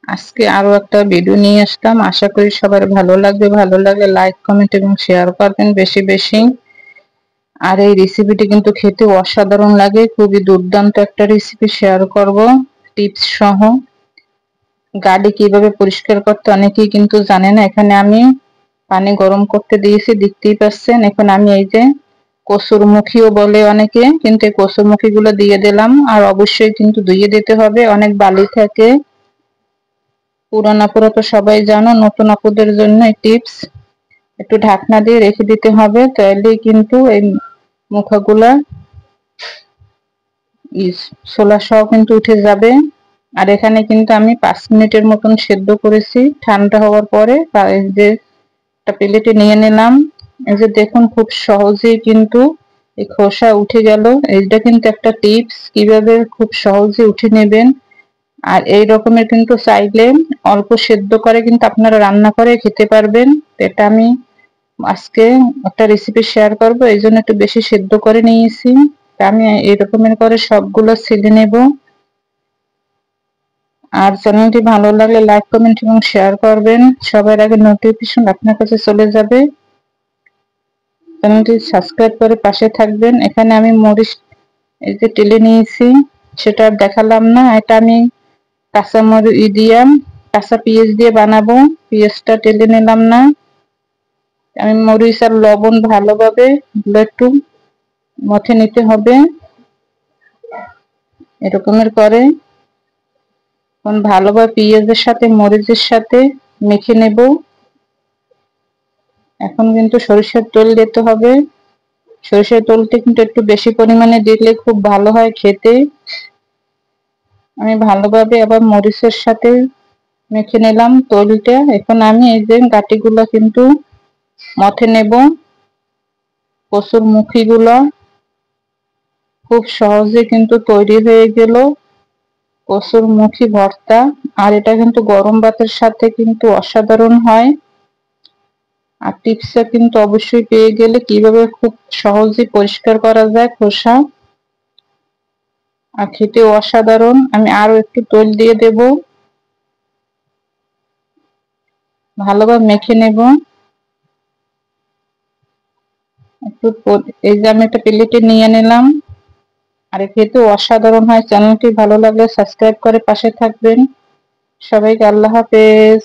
আজকে আরো একটা ভিডিও নিয়ে আসলাম। আশা করি সবার ভালো লাগবে। ভালো লাগলে লাইক, কমেন্ট এবং শেয়ার করবেন বেশি বেশি। আর এই রেসিপিটি কিন্তু খেতে অসাধারণ লাগে, খুবই দুর্দান্ত একটা রেসিপি শেয়ার করব টিপস সহ। গাড়ি কিভাবে পরিষ্কার করতে অনেকেই কিন্তু জানে না। এখানে আমি পানি গরম করতে দিয়েছি, দেখতেই পাচ্ছেন। এখন আমি এই যে কসুরমুখীও বলে অনেকে, কিন্তু এই কসুরমুখী গুলো দিয়ে দিলাম। আর অবশ্যই কিন্তু ধুইয়ে দিতে হবে, অনেক বালি থাকে। পুরান আপুরা তো সবাই জানো, নতুন আপুদের জন্য এই টিপস। একটু ঢাকনা দিয়ে রেখে দিতে হবে, তাহলেই কিন্তু এই মুখাগুলা ছোলা সহ কিন্তু উঠে যাবে। আর এখানে কিন্তু আমি 5 মিনিটের মতন সেদ্ধ করেছি। ঠান্ডা হওয়ার পরে এই যে একটা প্লেটে নিয়ে নিলাম। এই যে দেখুন, খুব সহজেই কিন্তু এই খোসা উঠে গেল। এইটা কিন্তু একটা টিপস, কিভাবে খুব সহজে উঠে নেবেন। আর এই রকমের কিন্তু চাইলে অল্প সেদ্ধ করে কিন্তু আপনারা রান্না করে খেতে পারবেন। এটা আমি আজকে একটা রেসিপি শেয়ার করব, এই জন্য একটু বেশি সেদ্ধ করে নিয়েছি। আমি এই রকমের করে সবগুলো ছেলে নেব। আর চ্যানেলটি ভালো লাগলে লাইক, কমেন্ট এবং শেয়ার করবেন। সবার আগে নোটিফিকেশন আপনার কাছে চলে যাবে। চ্যানেলটি সাবস্ক্রাইব করে পাশে থাকবেন। এখানে আমি মরিচ এই যে টেলে নিয়েছি, সেটা আর দেখালাম না। এটা আমি কাঁচা মরিচ দিয়ে, কাঁচা পেঁয়াজ দিয়ে বানাবো। পেঁয়াজটা টেলে নিলাম না। আমি মরিচ আর লবণ ভালোভাবে একটু মথে নিতে হবে, এরকমের করে ভালোভাবে পেঁয়াজের সাথে মরিচের সাথে মেখে নেব। এখন কিন্তু সরিষার তেল দিতে হবে। সরিষার তেলটা কিন্তু একটু বেশি পরিমাণে দিলে খুব ভালো হয় খেতে। আমি ভালোভাবে আবার মরিচের সাথে মেখে নিলাম তেলটা। এখন আমি এই যে গাটিগুলো কিন্তু মথে নেব। কসুর মুখিগুলো খুব সহজে কিন্তু তৈরি হয়ে গেল কসুর মুখী ভর্তা। আর এটা কিন্তু গরম ভাতের সাথে কিন্তু অসাধারণ হয়। আর টিপসটা কিন্তু অবশ্যই পেয়ে গেলে কিভাবে খুব সহজে পরিষ্কার করা যায় খোসা, আর খেতে অসাধারণ। আমি আরো একটু তেল দিয়ে দেব, ভালোভাবে মেখে নেব। একটু এই যে আমি একটা প্লেটে নিয়ে নিলাম। আর খেতে অসাধারণ হয়। চ্যানেলটি ভালো লাগলে সাবস্ক্রাইব করে পাশে থাকবেন। সবাইকে আল্লাহ হাফেজ।